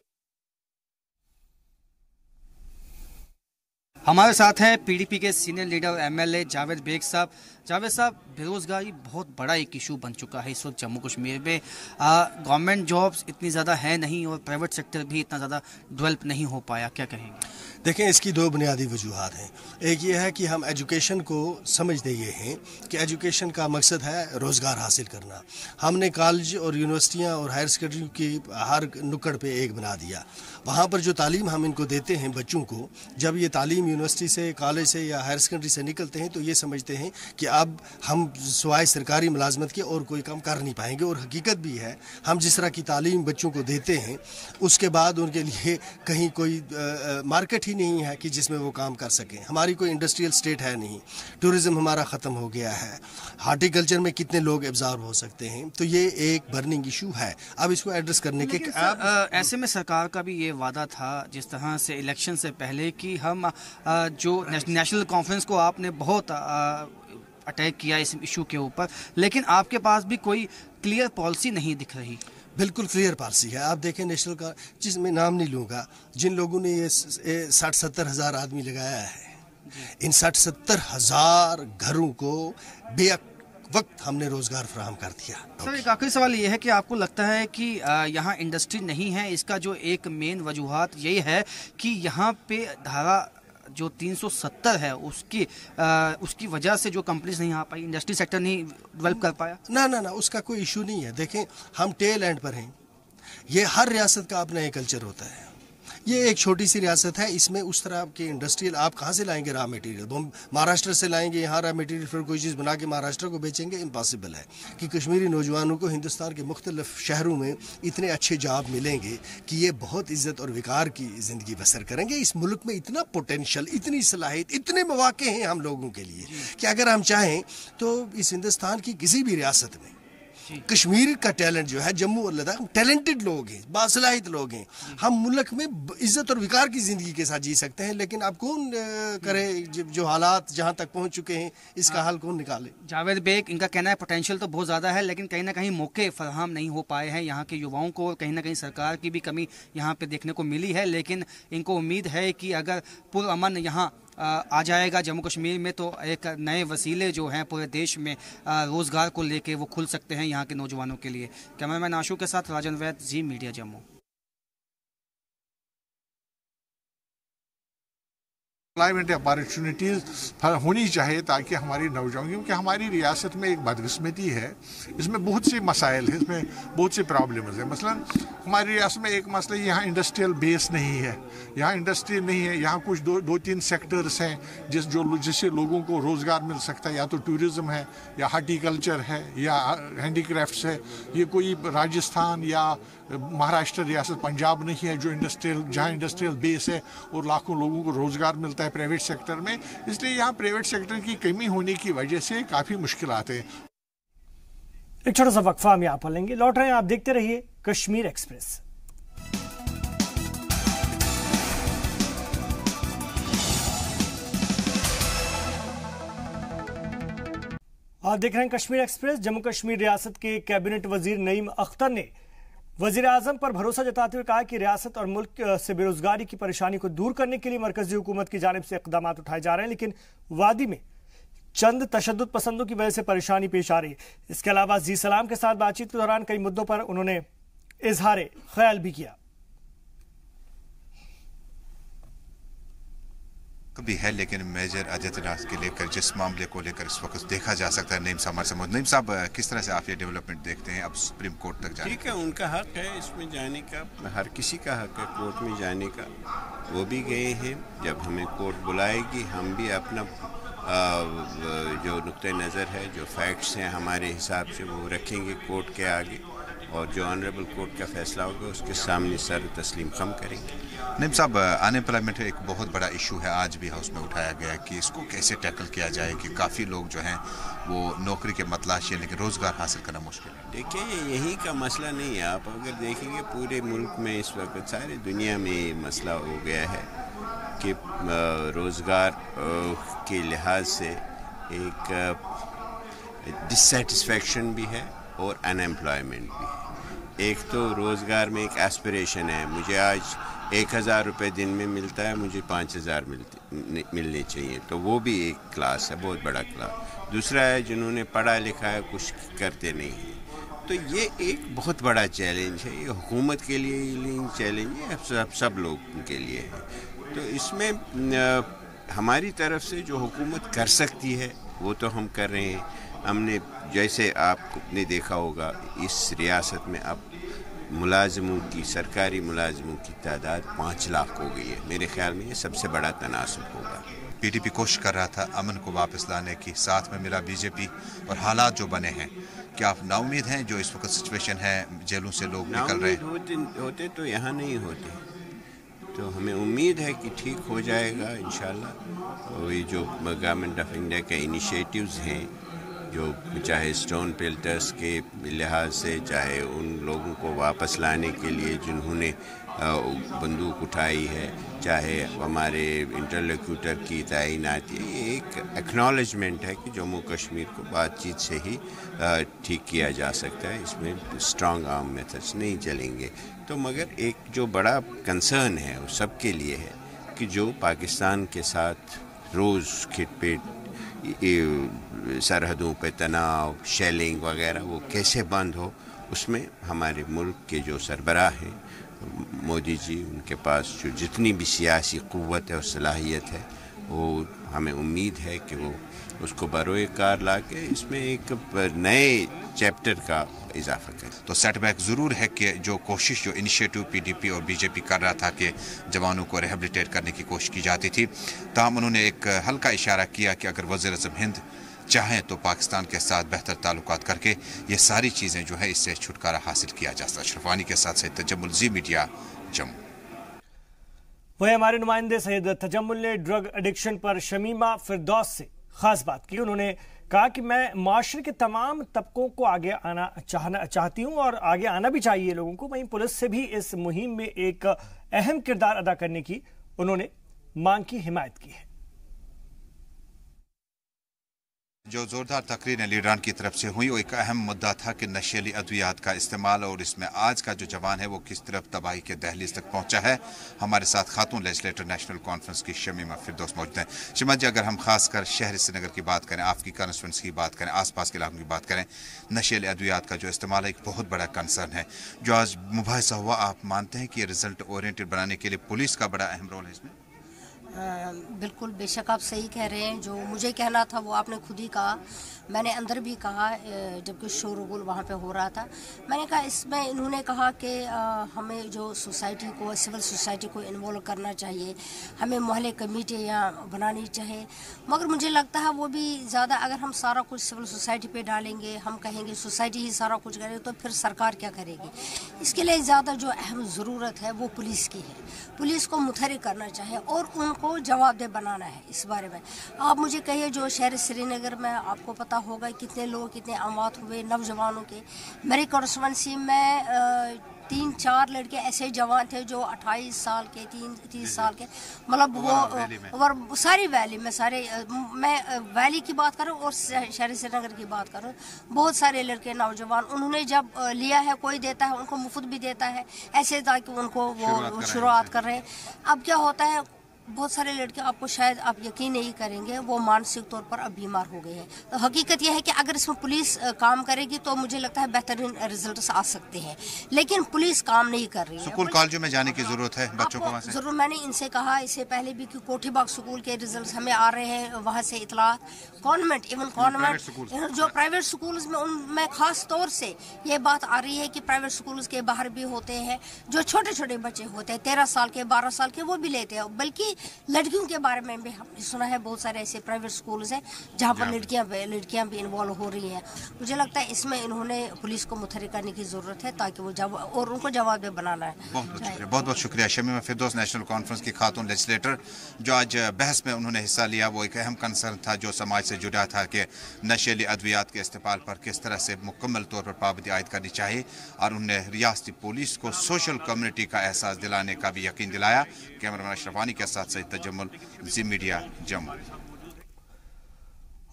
[SPEAKER 2] हमारे साथ हैं पीडीपी के senior leader MLA Javed Beg साहब। जावेद साहब, बेरोजगारी बहुत बड़ा एक इशू बन चुका है इस वक्त जम्मू कश्मीर में। गवर्नमेंट जॉब्स इतनी ज़्यादा है नहीं और प्राइवेट सेक्टर भी इतना ज़्यादा डेवलप नहीं हो पाया, क्या कहेंगे?
[SPEAKER 9] देखें, इसकी दो बुनियादी वजूहात हैं। एक ये है कि हम एजुकेशन को समझते ये हैं कि एजुकेशन का मकसद है रोज़गार हासिल करना। हमने कॉलेज और यूनिवर्सिटियाँ और हायर सेकेंडरी की हर नुक्कड़ पे एक बना दिया। वहाँ पर जो तालीम हम इनको देते हैं बच्चों को, जब ये तालीम यूनिवर्सिटी से, कॉलेज से या हायर सेकेंडरी से निकलते हैं तो ये समझते हैं कि अब हम सिवाय सरकारी मुलाजमत के और कोई काम कर नहीं पाएंगे। और हकीकत भी है, हम जिस तरह की तालीम बच्चों को देते हैं उसके बाद उनके लिए कहीं कोई मार्केट ही नहीं है कि जिसमें वो काम कर सकें। हमारी कोई इंडस्ट्रियल स्टेट है नहीं, टूरिज्म हमारा ख़त्म हो गया है, हार्टिकल्चर में कितने लोग एब्जॉर्ब हो सकते हैं। तो ये एक बर्निंग इशू है। अब इसको एड्रेस करने के
[SPEAKER 2] ऐसे में सरकार का भी ये वादा था जिस तरह से इलेक्शन से पहले कि हम जो नेशनल कॉन्फ्रेंस को आपने बहुत अटैक किया इस इशू के ऊपर, लेकिन आपके पास भी कोई क्लियर पॉलिसी नहीं दिख रही।
[SPEAKER 9] बिल्कुल क्लियर पॉलिसी है। आप देखें नेशनल का, जिसमें नाम नहीं लूँगा, जिन लोगों ने ये 60-70 हज़ार आदमी लगाया है, इन 60-70 हज़ार घरों को वक्त हमने रोजगार फराहम कर दिया।
[SPEAKER 2] सर, एक आखिरी सवाल ये है कि आपको लगता है कि यहाँ इंडस्ट्री नहीं है, इसका जो एक मेन वजूहात यही है कि यहाँ पे धारा जो 370 है उसकी वजह से जो कंपनीज नहीं आ पाई, इंडस्ट्री सेक्टर नहीं डेवलप कर पाया?
[SPEAKER 9] ना, उसका कोई इशू नहीं है। देखें, हम टेल एंड पर हैं। ये हर रियासत का अपना एक कल्चर होता है। ये एक छोटी सी रियासत है, इसमें उस तरह के इंडस्ट्रियल आप कहाँ से लाएंगे रॉ मटेरियल? हम महाराष्ट्र से लाएंगे यहाँ रॉ मटेरियल, फिर कोई चीज़ बना के महाराष्ट्र को बेचेंगे? इम्पॉसिबल है कि कश्मीरी नौजवानों को हिंदुस्तान के मुख्तलिफ शहरों में इतने अच्छे जॉब मिलेंगे कि ये बहुत इज्जत और विकार की ज़िंदगी बसर करेंगे। इस मुल्क में इतना पोटेंशल, इतनी सलाहियत, इतने मौके हैं हम लोगों के लिए कि अगर हम चाहें तो इस हिंदुस्तान की किसी भी रियासत में कश्मीर का टैलेंट जो है, जम्मू और लद्दाख, टैलेंटेड लोग हैं, बासलाहित लोग हैं। हम मुल्क में इज्जत और विकार की ज़िंदगी के साथ जी सकते हैं। लेकिन अब कौन करे? जो हालात जहां तक पहुंच चुके हैं, इसका हल कौन निकाले?
[SPEAKER 2] जावेद बेग, इनका कहना है पोटेंशियल तो बहुत ज़्यादा है, लेकिन कहीं ना कहीं मौके फराहम नहीं हो पाए हैं यहाँ के युवाओं को। कहीं ना कहीं सरकार की भी कमी यहाँ पे देखने को मिली है। लेकिन इनको उम्मीद है कि अगर पुरअमन यहाँ आ जाएगा जम्मू कश्मीर में, तो एक नए वसीले जो हैं पूरे देश में रोज़गार को लेके वो खुल सकते हैं यहाँ के नौजवानों के लिए। कैमरामैन आशु के साथ राजन वैद, जी मीडिया जम्मू।
[SPEAKER 10] एम्प्लॉयमेंट अपॉर्चुनिटीज़ होनी चाहिए ताकि हमारी नौजवान, क्योंकि हमारी रियासत में एक बदकिस्मती है, इसमें बहुत से मसाइल हैं, इसमें बहुत से प्रॉब्लम्स हैं। मसलन हमारी रियासत में एक मसला यहाँ इंडस्ट्रियल बेस नहीं है, यहाँ इंडस्ट्री नहीं है। यहाँ कुछ दो तीन सेक्टर्स हैं जिससे लोगों को रोज़गार मिल सकता है, या तो टूरिज़्म है, या हार्टिकल्चर है, या हैंडीक्राफ्ट्स है। ये कोई राजस्थान या महाराष्ट्र रियासत, पंजाब नहीं है जहाँ इंडस्ट्रियल बेस है और लाखों लोगों को रोज़गार मिलता है प्राइवेट सेक्टर में। इसलिए यहाँ प्राइवेट सेक्टर की कमी होने की वजह से काफ़ी मुश्किलात हैं।
[SPEAKER 1] एक छोटा सा वक्फा हम यहाँ पर लेंगे, लौट रहे हैं, आप देखते रहिए कश्मीर एक्सप्रेस। आप देख रहे हैं कश्मीर एक्सप्रेस। जम्मू कश्मीर रियासत के कैबिनेट वजीर नईम अख्तर ने वजीर आजम पर भरोसा जताते हुए कहा कि रियासत और मुल्क से बेरोजगारी की परेशानी को दूर करने के लिए मरकजी हुकूमत की जानिब से इकदाम उठाए जा रहे हैं, लेकिन वादी में चंद तशद्दुद पसंदों की वजह से परेशानी पेश आ रही है। इसके अलावा जी सलाम के साथ बातचीत के दौरान कई मुद्दों पर उन्होंने इजहार ख्याल भी किया।
[SPEAKER 11] हक भी है, लेकिन मेजर आदित्यनाथ के लेकर जिस मामले को लेकर इस वक्त देखा जा सकता है, नईम साहब हमारे साथ। नईम साहब, किस तरह से आप ये डेवलपमेंट देखते हैं अब सुप्रीम कोर्ट तक जाने?
[SPEAKER 12] ठीक है, उनका हक है इसमें जाने का, हर किसी का हक है कोर्ट में जाने का। वो भी गए हैं, जब हमें कोर्ट बुलाएगी हम भी अपना जो नुक्ते नज़र है, जो फैक्ट्स हैं हमारे हिसाब से वो रखेंगे कोर्ट के आगे, और जो ऑनरेबल कोर्ट का फैसला होगा उसके सामने सर तस्लीम खम करेंगे।
[SPEAKER 11] नईम साहब, अनएम्प्लॉयमेंट एक बहुत बड़ा इशू है, आज भी हाउस में उठाया गया कि इसको कैसे टैकल किया जाए कि काफ़ी लोग जो हैं वो नौकरी के मतलाश है लेकिन रोज़गार हासिल करना मुश्किल है।
[SPEAKER 12] देखिए, ये यही का मसला नहीं है। आप अगर देखेंगे पूरे मुल्क में इस वक्त, सारी दुनिया में ये मसला हो गया है कि रोज़गार के लिहाज से एक डिससेटिस्फैक्शन भी है और अनएम्प्लॉयमेंट भी है। एक तो रोज़गार में एक एस्पिरेशन है, मुझे आज 1000 रुपये दिन में मिलता है, मुझे 5000 मिलने चाहिए, तो वो भी एक क्लास है, बहुत बड़ा क्लास। दूसरा है जिन्होंने पढ़ा लिखा है, कुछ करते नहीं हैं। तो ये एक बहुत बड़ा चैलेंज है, ये हुकूमत के लिए चैलेंज है, सब लोगों के लिए है। तो इसमें हमारी तरफ से जो हुकूमत कर सकती है वो तो हम कर रहे हैं। हमने, जैसे आपने देखा होगा, इस रियासत में अब मुलाजिमों की, सरकारी मुलाजिमों की तादाद 5 लाख हो गई है। मेरे ख्याल में ये सबसे बड़ा तनासुब होगा।
[SPEAKER 11] पीडीपी कोशिश कर रहा था अमन को वापस लाने की, साथ में मिला बीजेपी, और हालात जो बने हैं, क्या आप नाउमीद हैं? जो इस वक्त सिचुएशन है, जेलों से लोग निकल रहे हैं,
[SPEAKER 12] होते तो यहाँ नहीं होते, तो हमें उम्मीद है कि ठीक हो जाएगा इंशाल्लाह। और ये जो गवर्नमेंट ऑफ इंडिया के इनिशिएटिव्स हैं, जो चाहे स्टोन पेल्टर्स के लिहाज से, चाहे उन लोगों को वापस लाने के लिए जिन्होंने बंदूक उठाई है, चाहे हमारे इंटरलोक्यूटर की तैनाती, ये एक एक्नॉलेजमेंट है कि जम्मू कश्मीर को बातचीत से ही ठीक किया जा सकता है। इसमें स्ट्रॉन्ग आर्म मेथड्स नहीं चलेंगे। तो मगर एक जो बड़ा कंसर्न है वो सबके लिए है कि जो पाकिस्तान के साथ रोज़ खिटपिट, सरहदों पे तनाव, शेलिंग वगैरह, वो कैसे बंद हो, उसमें हमारे मुल्क के जो सरबराह हैं मोदी जी, उनके पास जो जितनी भी सियासी क़ुव्वत है और सलाहियत है, वो हमें उम्मीद है कि वो उसको बरोए कार ला के इसमें एक नए चैप्टर का इजाफा करें।
[SPEAKER 11] तो सेटबैक ज़रूर है कि जो कोशिश, जो इनिशिएटिव पीडीपी और बीजेपी कर रहा था कि जवानों को रिहेबिलिटेट करने की कोशिश की जाती थी, ताहम उन्होंने एक हल्का इशारा किया कि अगर वज़ीर-ए-आज़म हिंद चाहें तो पाकिस्तान के साथ बेहतर ताल्लुकात करके ये सारी चीज़ें जो है इससे छुटकारा हासिल किया जा सकता है। अशरफ के साथ सैयद तजम्मुल, ज़ी मीडिया, जम्मू।
[SPEAKER 1] वही हमारे नुमाइंदे सैयद तजम्मुल ने ड्रग एडिक्शन पर शमीमा फिरदौस से खास बात की। उन्होंने कहा कि मैं माशरे के तमाम तबकों को आगे आना चाहती हूं और आगे आना भी चाहिए लोगों को। वहीं पुलिस से भी इस मुहिम में एक अहम किरदार अदा करने की उन्होंने मांग की हिमायत की है।
[SPEAKER 11] जो जोरदार तकरीरें लीडरान की तरफ से हुई, वो एक अहम मुद्दा था कि नशीली अद्वियात का इस्तेमाल, और इसमें आज का जो जवान है वो किस तरफ तबाही के दहलीज तक पहुंचा है। हमारे साथ खातून लेजिस्लेटर नेशनल कॉन्फ्रेंस की शमीमा फिरदौस मौजूद हैं। शमीमा जी, अगर हम खासकर शहर श्रीनगर की बात करें, आपकी कॉन्स्टिट्यूंसी की बात करें, आसपास के इलाकों की बात करें, नशीली अद्वियात का जो इस्तेमाल है एक बहुत बड़ा कंसर्न है जो आज मुबाहिसा हुआ। आप मानते हैं कि रिजल्ट ओरिएंटेड बनाने के लिए पुलिस का बड़ा अहम रोल है इसमें?
[SPEAKER 13] बिल्कुल, बेशक आप सही कह रहे हैं। जो मुझे कहना था वो आपने खुद ही कहा, मैंने अंदर भी कहा जबकि शोरगुल वहाँ पे हो रहा था। मैंने कहा इसमें इन्होंने कहा कि हमें जो सोसाइटी को, सिविल सोसाइटी को इन्वॉल्व करना चाहिए, हमें मोहल्ले कमेटियाँ बनानी चाहिए, मगर मुझे लगता है वो भी ज़्यादा, अगर हम सारा कुछ सिविल सोसाइटी पे डालेंगे, हम कहेंगे सोसाइटी ही सारा कुछ करे, तो फिर सरकार क्या करेगी। इसके लिए ज़्यादा जो अहम ज़रूरत है वो पुलिस की है। पुलिस को मुतहरिक करना चाहिए और उनको जवाबदेह बनाना है इस बारे में। आप मुझे कहिए, जो शहर श्रीनगर में आपको पता होगा कितने लोग, कितने अमवात हुए नौजवानों के। मेरी कॉन्स्टिट्यूंसी में 3-4 लड़के ऐसे जवान थे जो 28 साल के, 30 साल के, मतलब वो सारी वैली में, मैं वैली की बात करूँ और शहर श्रीनगर की बात करूँ, बहुत सारे लड़के नौजवान उन्होंने जब लिया है, कोई देता है उनको मुफ्त भी देता है, ऐसे ताकि उनको वो शुरुआत कर रहे हैं। अब क्या होता है, बहुत सारे लड़के आपको शायद आप यकीन नहीं करेंगे वो मानसिक तौर पर अब बीमार हो गए हैं। तो हकीकत यह है कि अगर इसमें पुलिस काम करेगी तो मुझे लगता है बेहतरीन रिजल्ट्स आ सकते हैं, लेकिन पुलिस काम नहीं कर रही है।
[SPEAKER 11] स्कूल कॉलेजों में जाने की जरूरत है बच्चों को वहाँ से।
[SPEAKER 13] जरूर, मैंने इनसे कहा इससे पहले भी कि कोठीबाग स्कूल के रिजल्ट हमें आ रहे हैं, वहाँ से इतलात कॉन्वेंट, इवन कॉन्वेंट जो प्राइवेट स्कूल्स में उनमें खास तौर से ये बात आ रही है कि प्राइवेट स्कूल्स के बाहर भी होते हैं जो छोटे छोटे बच्चे होते हैं 13 साल के 12 साल के, वो भी लेते हैं। बल्कि लड़कियों के बारे में भी हमने सुना है बहुत सारे ऐसे प्राइवेट स्कूल्स हैं जहाँ पर लड़कियाँ भी इन्वॉल्व हो रही हैं। मुझे लगता है इसमें इन्होंने पुलिस को मुतहरिक करने की जरूरत है ताकि वो और उनको जवाब में बनाना है।
[SPEAKER 11] बहुत बहुत शुक्रिया शमीमा फिरदौस, नेशनल कॉन्फ्रेंस की खातून लेजिस्लेटर जो आज बहस में उन्होंने हिस्सा लिया। वो एक अहम कंसर्न था जो समाज से जुड़ा था कि नशीली अद्वियात के इस्तेमाल पर किस तरह से मुकम्मल तौर पर पाबंदी आयद करनी चाहिए, और उन्होंने रियासती पुलिस को सोशल कम्युनिटी का एहसास दिलाने का भी यकीन दिलाया। कैमरामैन अशरफानी के साथ सईद तजम्मुल, जी मीडिया, जम्मू।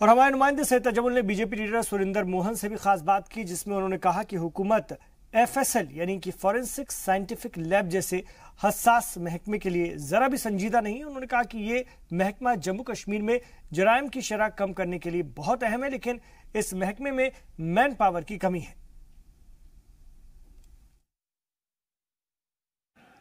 [SPEAKER 1] और हमारे नुमाइंदे सईद तजम्मुल ने बीजेपी लीडर सुरिंदर मोहन से भी खास बात की, जिसमें उन्होंने कहा कि हुकूमत FSL यानी कि फॉरेंसिक साइंटिफिक लैब जैसे हसास महकमे के लिए जरा भी संजीदा नहीं है। उन्होंने कहा कि ये महकमा जम्मू कश्मीर में जराइम की शरह कम करने के लिए बहुत अहम है, लेकिन इस महकमे में मैन पावर की कमी है।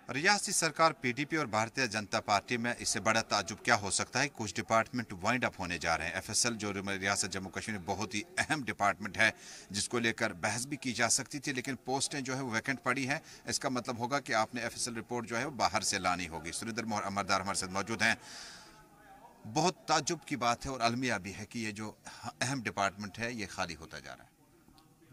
[SPEAKER 11] रियासती सरकार PDP और भारतीय जनता पार्टी में इससे बड़ा ताज्जुब क्या हो सकता है। कुछ डिपार्टमेंट वाइंड अप होने जा रहे हैं। FSL जो रियासत जम्मू कश्मीर में बहुत ही अहम डिपार्टमेंट है जिसको लेकर बहस भी की जा सकती थी, लेकिन पोस्टें जो है वो वैकेंट पड़ी हैं। इसका मतलब होगा कि आपने FSL रिपोर्ट जो है वो बाहर से लानी होगी। सुरिंदर मोहन अमरदार हमारे साथ मौजूद हैं। बहुत ताज्जुब की बात है और अलमिया भी है कि ये जो अहम डिपार्टमेंट है ये खाली होता जा रहा है।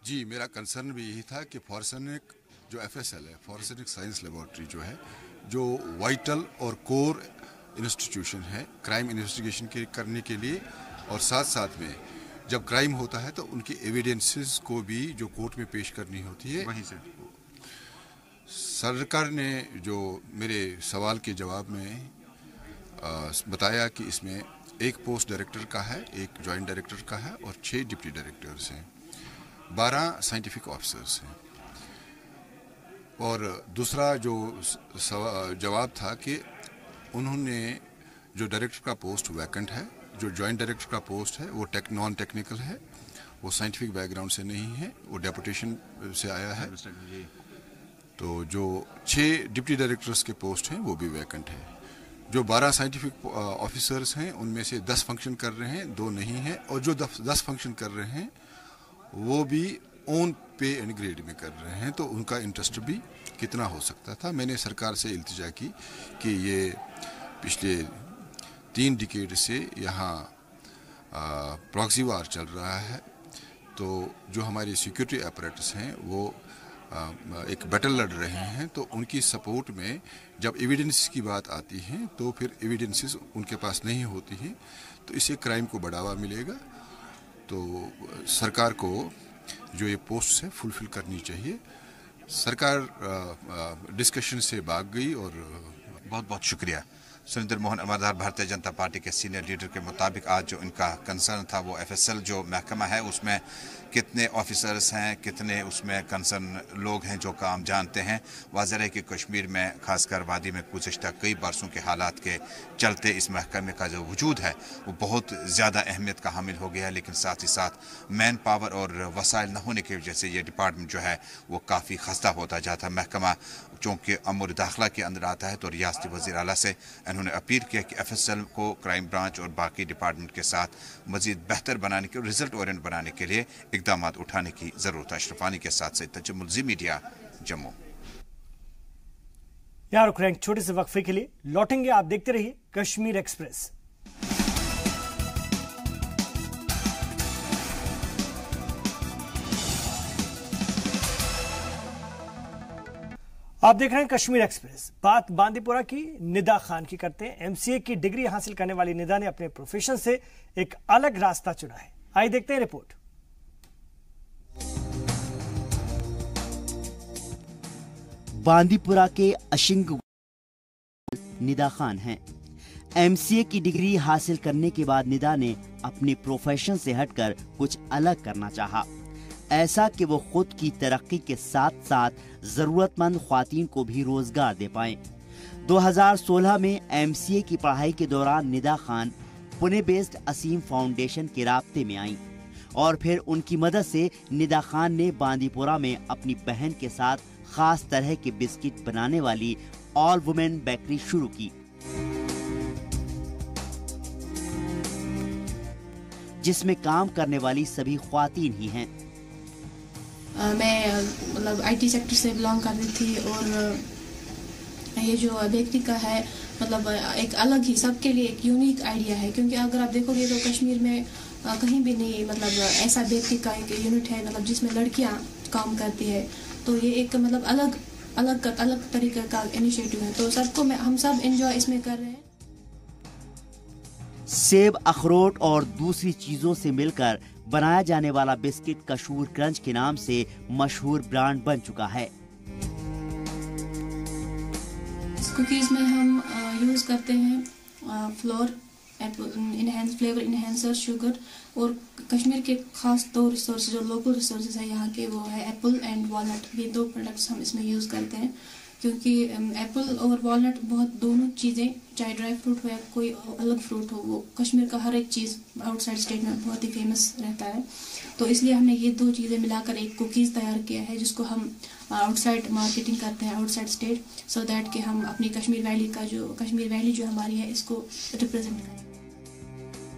[SPEAKER 8] जी, मेरा कंसर्न भी यही था कि फॉरेंसिक जो FSL है, फॉरेंसिक साइंस लेबोरेटरी जो है, जो वाइटल और कोर इंस्टीट्यूशन है क्राइम इन्वेस्टिगेशन के करने के लिए, और साथ साथ में जब क्राइम होता है तो उनकी एविडेंसेस को भी जो कोर्ट में पेश करनी होती है।
[SPEAKER 11] वहीं से
[SPEAKER 8] सरकार ने जो मेरे सवाल के जवाब में बताया कि इसमें एक पोस्ट डायरेक्टर का है, एक जॉइंट डायरेक्टर का है और 6 डिप्टी डायरेक्टर्स हैं, 12 साइंटिफिक ऑफिसर्स हैं। और दूसरा जो जवाब था कि उन्होंने जो डायरेक्टर का पोस्ट वैकेंट है, जो जॉइंट डायरेक्टर का पोस्ट है वो नॉन टेक्निकल है, वो साइंटिफिक बैकग्राउंड से नहीं है, वो डेपुटेशन से आया है। तो जो 6 डिप्टी डायरेक्टर्स के पोस्ट हैं वो भी वैकेंट है। जो 12 साइंटिफिक ऑफिसर्स हैं उनमें से 10 फंक्शन कर रहे हैं, 2 नहीं हैं, और जो 10 फंक्शन कर रहे हैं वो भी ऑन पे एंड ग्रेड में कर रहे हैं। तो उनका इंटरेस्ट भी कितना हो सकता था। मैंने सरकार से इल्तिजा की कि ये पिछले 3 डिकेड से यहाँ प्रॉक्सी वार चल रहा है, तो जो हमारे सिक्योरिटी अपरेटस हैं वो एक बैटल लड़ रहे हैं, तो उनकी सपोर्ट में जब एविडेंस की बात आती है तो फिर एविडेंसेस उनके पास नहीं होती हैं, तो इससे क्राइम को बढ़ावा मिलेगा। तो सरकार को जो ये पोस्ट है फुलफिल करनी चाहिए। सरकार डिस्कशन से भाग गई। और
[SPEAKER 11] बहुत बहुत शुक्रिया। सुरिंदर मोहन अमरदार भारतीय जनता पार्टी के सीनियर लीडर के मुताबिक आज जो इनका कंसर्न था वो FSL जो महकमा है उसमें कितने ऑफिसर्स हैं, कितने उसमें कंसर्न लोग हैं जो काम जानते हैं। वाज़ेह है कि कश्मीर में खासकर वादी में गुज़िश्ता कई बरसों के हालात के चलते इस महकमे का जो वजूद है वो बहुत ज़्यादा अहमियत का हामिल हो गया है, लेकिन साथ ही साथ मैन पावर और वसाइल न होने की वजह से ये डिपार्टमेंट जो है वो काफ़ी खस्ता होता जाता है। महकमा चूँकि अमूर दाखिला के अंदर आता है तो रियासती वज़ीर आला से उन्होंने अपील किया कि FSL को क्राइम ब्रांच और बाकी डिपार्टमेंट के साथ मज़ीद बेहतर बनाने के, रिजल्ट ओरिएंट बनाने के लिए इक़दाम उठाने की ज़रूरत है। अशरफानी के साथ सईद तजम्मुल, जी मीडिया, जम्मू।
[SPEAKER 1] यहाँ रुक रहे हैं छोटे से वक्फे के लिए, लौटेंगे। आप देखते रहिए कश्मीर एक्सप्रेस। आप देख रहे हैं कश्मीर एक्सप्रेस। बात बांदीपुरा की निदा खान की करते हैं। MCA की डिग्री हासिल करने वाली निदा ने अपने प्रोफेशन से एक अलग रास्ता चुना है। आइए देखते हैं रिपोर्ट।
[SPEAKER 14] बांदीपुरा के अशिंग निदा खान हैं। MCA की डिग्री हासिल करने के बाद निदा ने अपने प्रोफेशन से हटकर कुछ अलग करना चाहा, ऐसा कि वो खुद की तरक्की के साथ साथ जरूरतमंद ख्वातीन को भी रोजगार दे पाएं। 2016 में MCA की पढ़ाई के दौरान निदा खान पुणे बेस्ड असीम फाउंडेशन के राब्ते में आईं और फिर उनकी मदद से निदा खान ने बांदीपुरा में अपनी बहन के साथ खास तरह के बिस्किट बनाने वाली ऑल वुमेन बेकरी शुरू की, जिसमें काम करने वाली सभी ख्वातीन ही हैं।
[SPEAKER 15] मैं मतलब IT सेक्टर से बिलोंग कर रही थी और ये जो बेकरी का है मतलब एक अलग ही सबके लिए एक यूनिक आइडिया है, क्योंकि अगर आप देखोगे तो कश्मीर में कहीं भी नहीं मतलब ऐसा बेकरी का एक यूनिट है मतलब जिसमें लड़कियां काम करती है। तो ये एक मतलब अलग तरीके का इनिशिएटिव है, तो सबको हम सब एंजॉय इसमें कर रहे हैं।
[SPEAKER 14] सेब, अखरोट और दूसरी चीजों से मिलकर बनाया जाने वाला बिस्किट कशूर क्रंच के नाम से मशहूर ब्रांड बन चुका है।
[SPEAKER 15] इस कुकीज में हम यूज करते हैं फ्लोर, फ्लेवर इनहेंसर, शुगर और कश्मीर के खास 2 रिसोर्स जो लोकल रिसोर्सेज है यहाँ के, वो है एप्पल एंड वॉलनट। ये 2 प्रोडक्ट्स हम इसमें यूज करते हैं, क्योंकि एप्पल और वॉलनट बहुत दोनों चीज़ें, चाहे ड्राई फ्रूट हो या कोई अलग फ्रूट हो, वो कश्मीर का हर एक चीज़ आउटसाइड स्टेट में बहुत ही फेमस रहता है। तो इसलिए हमने ये 2 चीज़ें मिलाकर एक कुकीज़ तैयार किया है, जिसको हम आउटसाइड मार्केटिंग करते हैं आउटसाइड स्टेट, सो दैट कि हम अपनी कश्मीर वैली जो हमारी है इसको रिप्रेजेंट करें।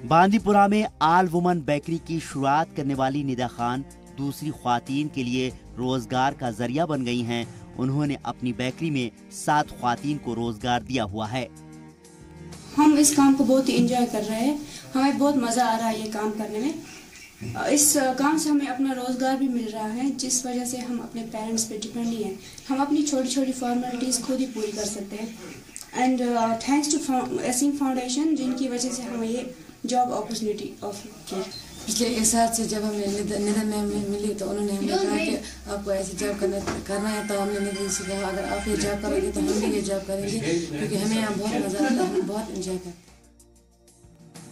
[SPEAKER 14] बांदीपुरा में ऑल वुमन बेकरी की शुरुआत करने वाली निदा खान दूसरी ख्वातीन के लिए रोजगार का जरिया बन गई हैं। उन्होंने अपनी बेकरी में 7 ख्वातीन को रोजगार दिया हुआ है।
[SPEAKER 15] हम इस काम को बहुत ही एंजॉय कर रहे हैं, हमें बहुत मजा आ रहा है ये काम करने में। इस काम से हमें अपना रोजगार भी मिल रहा है, जिस वजह से हम अपने पेरेंट्स पे डिपेंड नहीं है। हम अपनी छोटी छोटी फॉर्मेलिटीज खुद ही पूरी कर सकते हैं। And thanks to Aseem foundation, जिनकी वजह से हमें ये जॉब अपॉर्चुनिटी ऑफर किया।
[SPEAKER 16] पिछले 1 साल से जब हमें निधन में मिली तो उन्होंने हमें कहा कि आपको ऐसी जॉब करना है, तो हमने निधन से कहा अगर आप ये जॉब करोगे तो हम भी ये जॉब करेंगे, क्योंकि हमें यहाँ बहुत मजा आता है, हम बहुत एंजॉय करते हैं।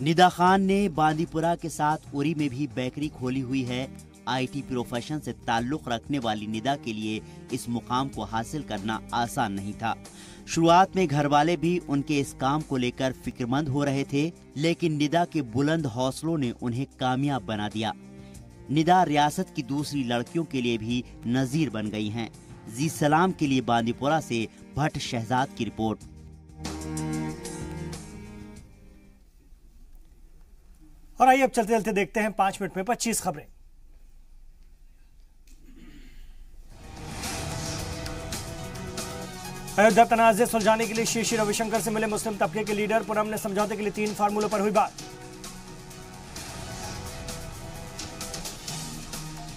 [SPEAKER 14] निदा खान ने बांदीपुरा के साथ उरी में भी बेकरी खोली हुई है। IT प्रोफेशन से ताल्लुक रखने वाली निदा के लिए इस मुकाम को हासिल करना आसान नहीं था। शुरुआत में घर वाले भी उनके इस काम को लेकर फिक्रमंद हो रहे थे, लेकिन निदा के बुलंद हौसलों ने उन्हें कामयाब बना दिया। निदा रियासत की दूसरी लड़कियों के लिए भी नजीर बन गई हैं। जी सलाम के लिए बांदीपुरा से भट्ट शहजाद की रिपोर्ट।
[SPEAKER 1] और आइए अब चलते चलते देखते हैं 5 मिनट में 25 खबरें। अयोध्या तनाज़े सुलझाने के लिए श्री रविशंकर से मिले मुस्लिम तबके के लीडर। पुरम ने समझौते के लिए 3 फार्मूलों पर हुई बात।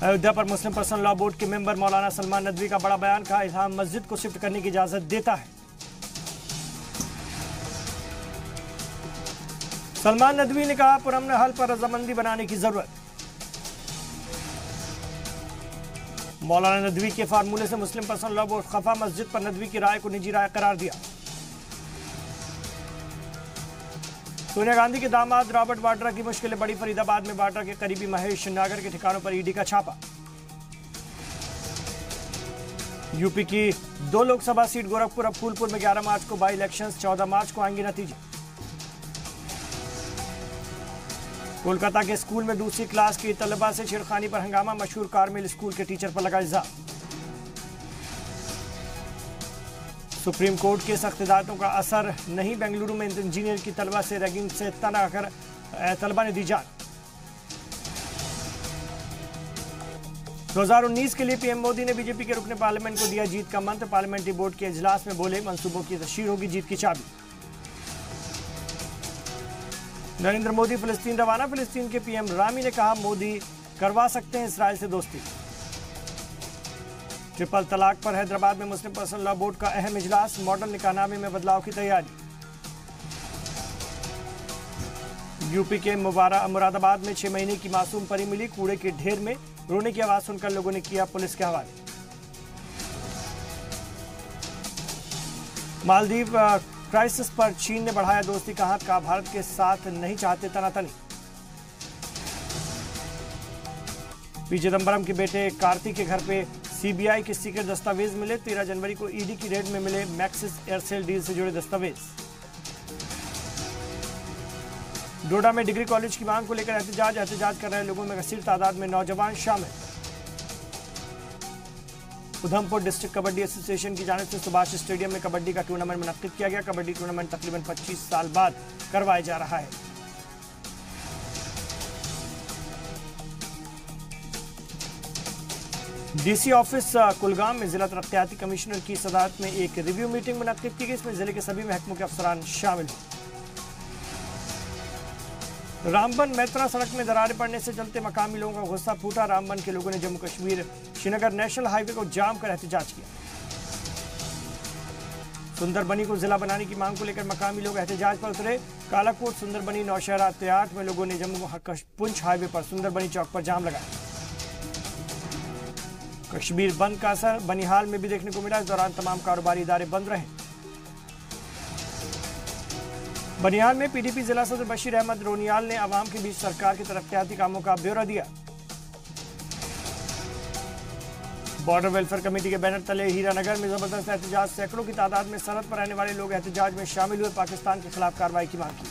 [SPEAKER 1] अयोध्या पर मुस्लिम पर्सनल लॉ बोर्ड के मेंबर मौलाना सलमान नदवी का बड़ा बयान। कहा इल्हाम मस्जिद को शिफ्ट करने की इजाजत देता है। सलमान नदवी ने कहा पुरम ने हल पर रजामंदी बनाने की जरूरत। मौलाना नदवी के फार्मूले से मुस्लिम पर्सनल लॉ बोर्ड खफा। मस्जिद पर नदवी की राय को निजी राय करार दिया। सोनिया गांधी के दामाद रॉबर्ट वाड्रा की मुश्किलें बड़ी। फरीदाबाद में वाड्रा के करीबी महेश नागर के ठिकानों पर ईडी का छापा। यूपी की 2 लोकसभा सीट गोरखपुर और फूलपुर में 11 मार्च को बाई इलेक्शंस, 14 मार्च को आएंगे नतीजे। कोलकाता के स्कूल में दूसरी क्लास की तलबा से छेड़खानी पर हंगामा। मशहूर कारमेल स्कूल के टीचर पर लगा इल्जाम। सुप्रीम कोर्ट के सख्त हिदायतों का असर नहीं। बेंगलुरु में इंजीनियर की तलबा से रैगिंग से तना कर तलबा ने दी जान। 2019 के लिए पीएम मोदी ने बीजेपी के रुकने पार्लियामेंट को दिया जीत का मंत्र। पार्लियामेंट्री बोर्ड के इजलास में बोले मंसूबों की तशरीह होगी जीत की चाबी। नरेंद्र मोदी फिलिस्तीन रवाना। फिलिस्तीन के पीएम रामी ने कहा मोदी करवा सकते हैं इसराइल से दोस्ती। ट्रिपल तलाक पर हैदराबाद में मुस्लिम पर्सनल लॉ बोर्ड का अहम इजलास। मॉडल निकाहनामे में बदलाव की तैयारी। यूपी के मुरादाबाद में 6 महीने की मासूम परी मिली कूड़े के ढेर में। रोने की आवाज सुनकर लोगों ने किया पुलिस के हवाले। मालदीव क्राइसिस पर चीन ने बढ़ाया दोस्ती का हाथ। कहा भारत के साथ नहीं चाहते तनातनी। पी चिदंबरम के बेटे कार्ति के घर पे सीबीआई के सीक्रेट दस्तावेज मिले। 13 जनवरी को ईडी की रेड में मिले मैक्सिस एयरसेल डील से जुड़े दस्तावेज। डोडा में डिग्री कॉलेज की मांग को लेकर एहतजाज कर रहे लोगों में कसीर तादाद में नौजवान शामिल। उधमपुर डिस्ट्रिक्ट कबड्डी एसोसिएशन की जानिब से सुभाष स्टेडियम में कबड्डी का टूर्नामेंट मुनक्किद किया गया। कबड्डी टूर्नामेंट तकरीबन 25 साल बाद करवाया जा रहा है। डीसी ऑफिस कुलगाम में जिला तरक्याती कमिश्नर की सदारत में एक रिव्यू मीटिंग मुनक्किद की गई। इसमें जिले के सभी महकमों के अफसरान शामिल हुए। रामबन मैत्रा सड़क में दरारें पड़ने से चलते मकामी लोगों का गुस्सा फूटा। रामबन के लोगों ने जम्मू कश्मीर श्रीनगर नेशनल हाईवे को जाम कर एहतजाज किया। सुंदरबनी को जिला बनाने की मांग को लेकर मकामी लोग एहतजाज पर उतरे। कालाकोट, सुंदरबनी, नौशहरा, त्याट में लोगों ने जम्मू पुंछ हाईवे पर सुंदरबनी चौक पर जाम लगाया। कश्मीर बंद का असर बनिहाल में भी देखने को मिला। इस दौरान तमाम कारोबारी इदारे बंद रहे। बनिहाल में पीडीपी जिला सदर बशीर अहमद रोनियाल ने आवाम के बीच सरकार के तरक्याती कामों का ब्यौरा दिया। बॉर्डर वेलफेयर कमेटी के बैनर तले हीरानगर में जबरदस्त एहतजाज। सैकड़ों की तादाद में सरहद पर रहने वाले लोग एहतजाज में शामिल हुए। पाकिस्तान के खिलाफ कार्रवाई की मांग की।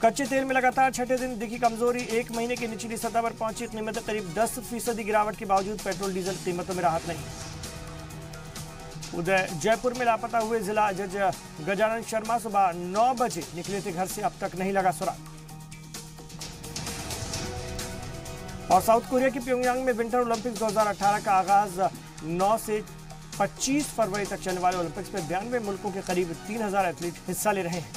[SPEAKER 1] कच्चे तेल में लगातार छठे दिन दिखी कमजोरी। एक महीने की निचली सतह पर पहुंची कीमतें करीब 10% गिरावट के बावजूद पेट्रोल डीजल कीमतों में राहत नहीं। उधर जयपुर में लापता हुए जिला जज गजानन शर्मा सुबह 9 बजे निकले थे घर से, अब तक नहीं लगा सुराग। और साउथ कोरिया की प्योंगयांग में विंटर ओलंपिक्स 2018 का आगाज 9 से 25 फरवरी तक चलने वाले ओलंपिक्स में 92 मुल्कों के करीब 3000 एथलीट हिस्सा ले रहे हैं।